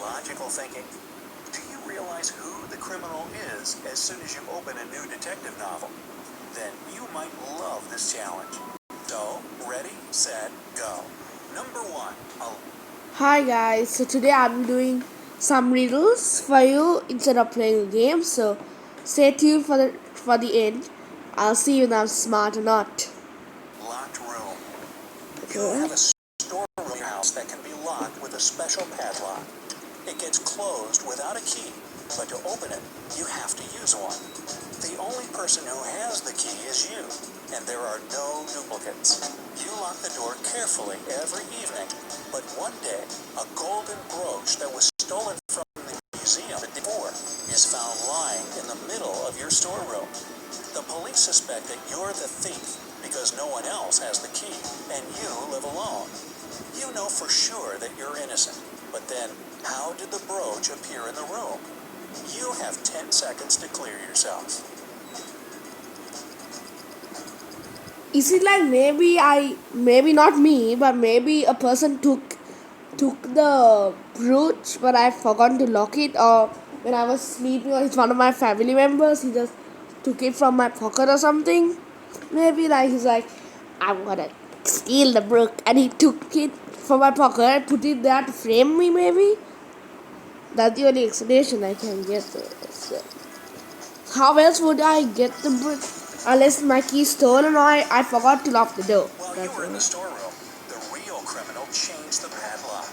logical thinking? Do you realize who the criminal is as soon as you open a new detective novel? Then you might love this challenge. So, ready, set, go. Number 1. Hi guys, so today I'm doing some riddles for you instead of playing a game, so stay tuned for the end. I'll see you if I'm smart or not. Locked room. You have a storeroom in your house that can be locked with a special padlock. It gets closed without a key, but to open it, you have to use one. The only person who has the key is you, and there are no duplicates. You lock the door carefully every evening, but one day, a golden brooch that was stolen from the museum the day before is found lying in the middle of your storeroom. The police suspect that you're the thief because no one else has the key, and you live alone. You know for sure that you're innocent, but then how did the brooch appear in the room? You have 10 seconds to clear yourself. Is it like maybe not me, but maybe a person took the brooch, but I forgot to lock it, or when I was sleeping, or it's one of my family members, he just took it from my pocket or something. Maybe like he's like, I'm gonna steal the brooch, and he took it from my pocket and put it there to frame me. Maybe that's the only explanation I can get. So, how else would I get the brooch? Unless my key stolen or I forgot to lock the door. While you were in the storeroom, the real criminal changed the padlock.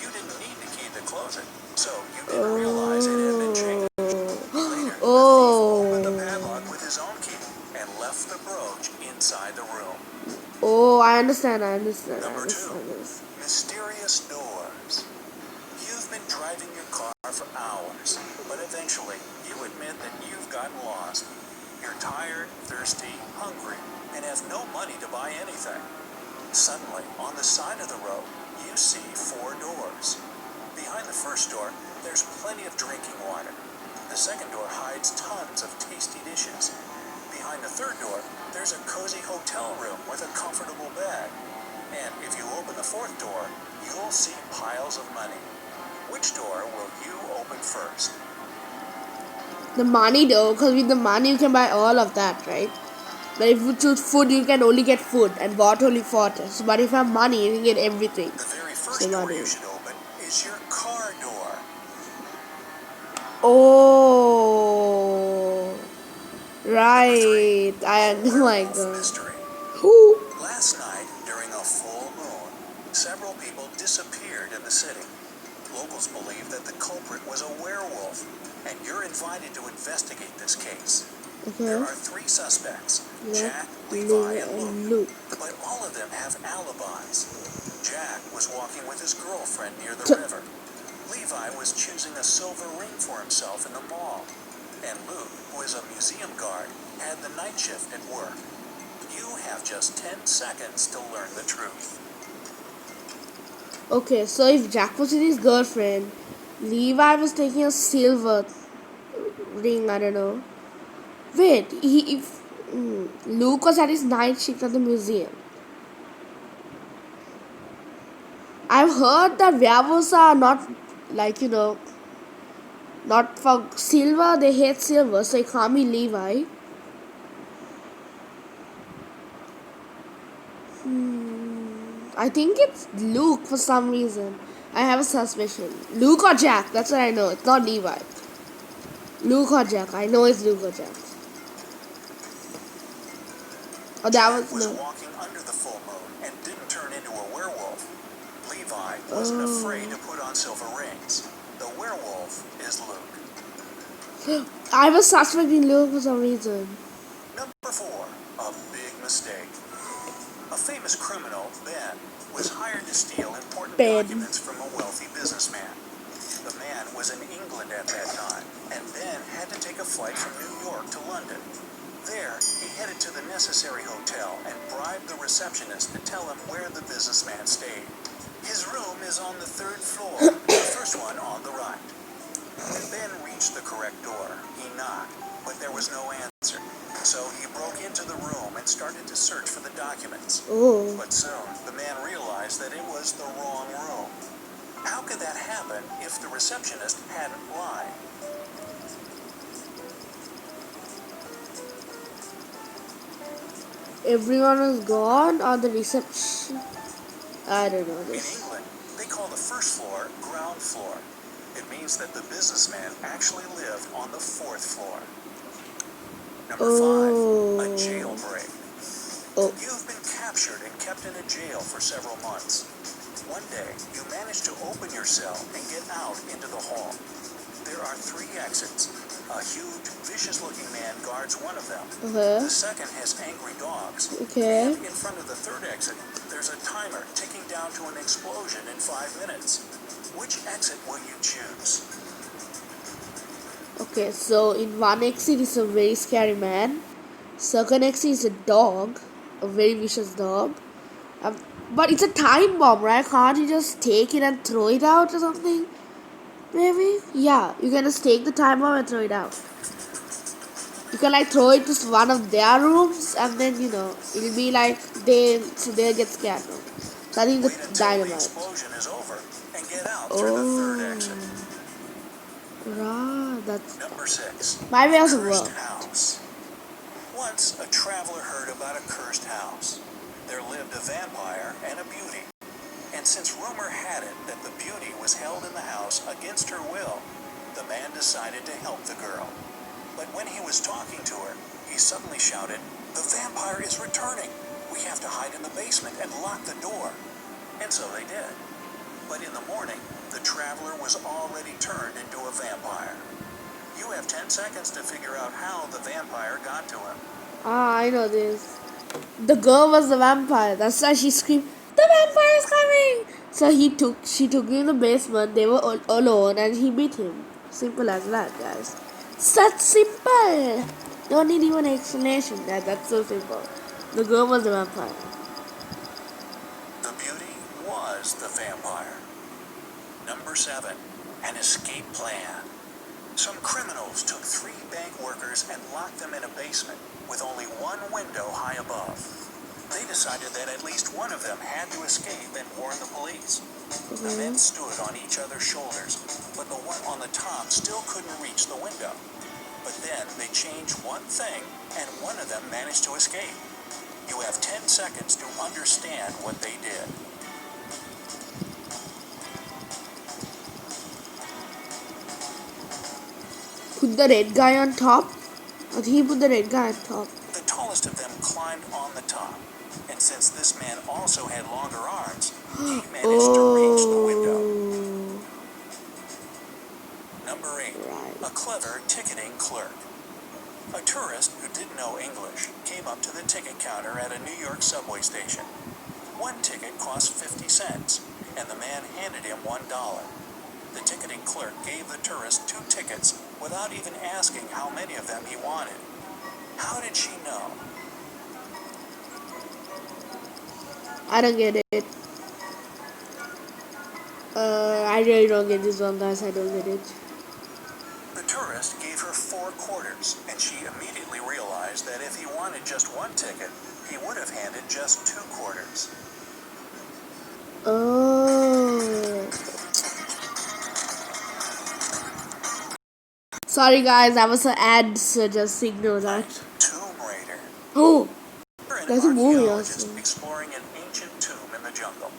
You didn't need the key to close it, so you didn't realize it had been changed. Later, the thief opened the padlock with his own key and left the brooch inside the room. Oh, I understand. Number 2, mysterious doors. You've been driving your car for hours, but eventually you admit that you've gotten lost. You're tired, thirsty, hungry, and have no money to buy anything. Suddenly, on the side of the road, you see 4 doors. Behind the first door, there's plenty of drinking water. The second door hides tons of tasty dishes. Behind the third door, there's a cozy hotel room with a comfortable bed. And if you open the fourth door, you'll see piles of money. Which door will you open first? The money door, because with the money you can buy all of that, right? But if you choose food, you can only get food and water only water. So, but if you have money, you can get everything. The very first door you should open is your car door. Oh, right. I know I go. Mystery. Who? Last night, during a full moon, several people disappeared in the city. Locals believe that the culprit was a werewolf, and you're invited to investigate this case. Okay. There are 3 suspects, Jack, Levi, Levi, and Luke. But all of them have alibis. Jack was walking with his girlfriend near the river. Levi was choosing a silver ring for himself in the mall. And Luke, who is a museum guard, had the night shift at work. You have just 10 seconds to learn the truth. Okay, so if Jack was with his girlfriend, Levi was taking a silver ring, I don't know. Wait, Luke was at his night shift at the museum. I've heard that werewolves are not not for silver, they hate silver, so it can't be Levi. I think it's Luke for some reason. I have a suspicion. Luke or Jack, that's what I know. It's not Levi. Luke or Jack. I know it's Luke or Jack. Oh, that Jack was no. walking under the full moon and didn't turn into a werewolf. Levi wasn't afraid to put on silver rings. The werewolf is Luke. I was suspecting Luke for some reason. Number 4, a big mistake. A famous criminal, Ben, was hired to steal important documents from a wealthy businessman. The man was in England at that time, and Ben had to take a flight from New York to London. There, he headed to the necessary hotel and bribed the receptionist to tell him where the businessman stayed. His room is on the 3rd floor, the first one on the right. When Ben reached the correct door, he knocked, but there was no answer. So he broke into the room and started to search for the documents. Oh. But soon, the man realized that it was the wrong room. How could that happen if the receptionist hadn't lied? Everyone was gone on the reception. I don't know In this. England, they call the first floor ground floor. It means that the businessman actually lived on the fourth floor. Number 5, a jailbreak. Oh. You've been captured and kept in a jail for several months. One day, you manage to open your cell and get out into the hall. There are 3 exits. A huge, vicious-looking man guards one of them. Okay. The second has angry dogs. Okay. And in front of the third exit, there's a timer ticking down to an explosion in 5 minutes. Which exit will you choose? Okay, so in one exit is a very scary man. Second exit is a dog, a very vicious dog. But it's a time bomb, right? Can't you just take it and throw it out or something? Maybe? Yeah, you can just take the time bomb and throw it out. You can like throw it to one of their rooms and then it'll be like they'll get scared. No? So I think Wait the until the dynamite. explosion is over and get out through the third exit. Right, that's Number 6. my way also Cursed work. house. Once a traveler heard about a cursed house. There lived a vampire and a beauty. And since rumor had it that the beauty was held in the house against her will, the man decided to help the girl. But when he was talking to her, he suddenly shouted, "The vampire is returning! We have to hide in the basement and lock the door." And so they did. But in the morning, the traveler was already turned into a vampire. You have 10 seconds to figure out how the vampire got to him. Ah, I know this. The girl was the vampire. That's why she screamed, "The vampire is coming!" So she took him in the basement. They were alone, and he beat him. Simple as that, guys. Such simple. Don't need even explanation. That's so simple. The girl was the vampire. The beauty was the vampire. Number 7, an escape plan. Some criminals took 3 bank workers and locked them in a basement with only one window high above. They decided that at least one of them had to escape and warn the police. The men stood on each other's shoulders, but the one on the top still couldn't reach the window. But then they changed one thing, and one of them managed to escape. You have 10 seconds to understand what they did. Put the red guy on top. I think he put the red guy on top. The tallest of them climbed on the top, and since this man also had longer arms, he managed to reach the window. Number 8, Right. a clever ticketing clerk. A tourist who didn't know English came up to the ticket counter at a New York subway station. One ticket cost 50 cents, and the man handed him $1. The ticketing clerk gave the tourist 2 tickets without even asking how many of them he wanted. How did she know? I don't get it. I really don't get this one, guys. I don't get it. The tourist gave her 4 quarters, and she immediately realized that if he wanted just 1 ticket, he would have handed just 2 quarters. Oh. Sorry, guys. That was an ad, so just ignore that. Tomb Raider. Oh. You're an There's a movie archaeologist also. exploring an ancient tomb in the jungle.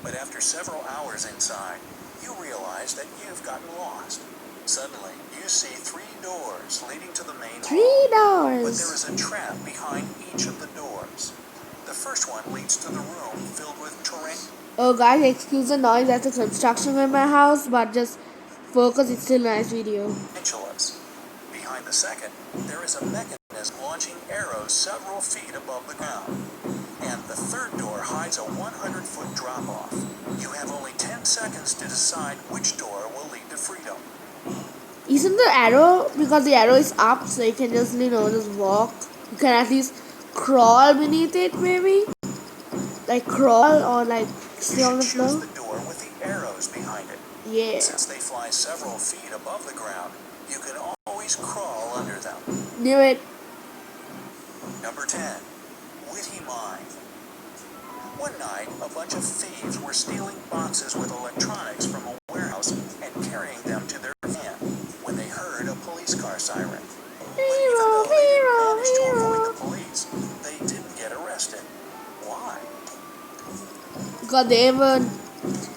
But after several hours inside, you realize that you've gotten lost. Suddenly, you see 3 doors leading to the main 3 hall. But doors. there is a trap behind each of the doors. The first one leads to the room filled with terrain. Oh, guys, excuse the noise. That's a construction in my house, but just focus. It's still a nice video. Tarantulas. Behind the second, there is a mechanism launching arrows several feet above the ground. And the third door hides a 100-foot drop-off. You have only 10 seconds to decide which door will lead to freedom. Isn't the arrow, because the arrow is up, so you can just, just walk. You can at least crawl beneath it, maybe? Like crawl or like stay on You the should choose floor? the door with the arrows behind it. Yeah. Since they fly several feet above the ground, you can always crawl under them. Knew it. Number 10, witty mind. One night, a bunch of thieves were stealing boxes with electronics from a warehouse and carrying them to their van when they heard a police car siren. But even though they didn't manage to avoid the police, they didn't get arrested. Why? Because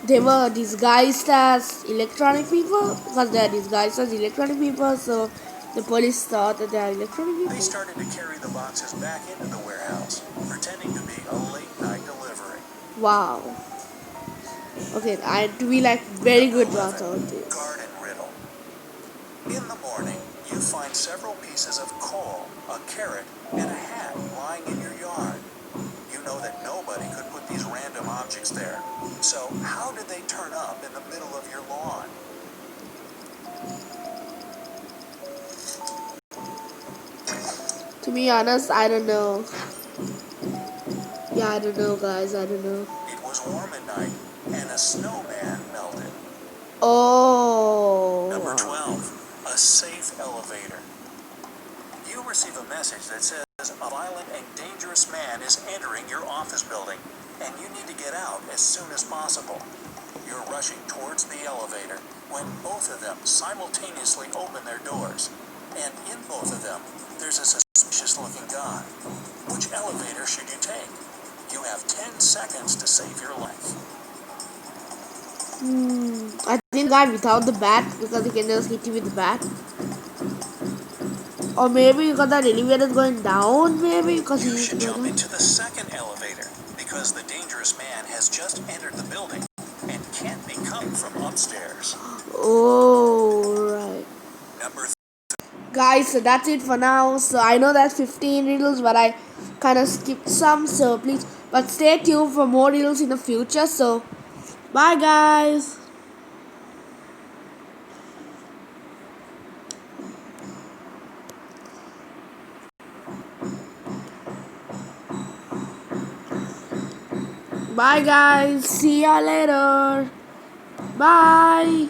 they were disguised as electronic people. Because they are disguised as electronic people, so the police thought that they are electronic They people. started to carry the boxes back into the warehouse, pretending to be a late-night delivery. Wow. Okay, I to be like very Number good about 11, all this. Garden riddle. In the morning, you find several pieces of coal, a carrot, and a hat lying in your yard. You know that nobody could put these random objects there. So how did they turn up in the middle of your lawn? To be honest, I don't know. Yeah, I don't know, guys. I don't know. It was warm at night, and a snowman melted. Oh. Number 12, a safe elevator. You receive a message that says a violent and dangerous man is entering your office building, and you need to get out as soon as possible. You're rushing towards the elevator when both of them simultaneously open their doors. And in both of them, there's a suspicious-looking guy. Which elevator should you take? You have 10 seconds to save your life. I think guy without the bat because he can just hit you with the bat. Or maybe because that elevator is going down, maybe because You he should is jump going into the second elevator because the dangerous man has just entered the building and can't be coming from upstairs. Oh, right. Number Guys, so that's it for now. So I know that's 15 riddles, but I kind of skipped some. So please, but stay tuned for more riddles in the future. So bye, guys. Bye, guys. See ya later. Bye.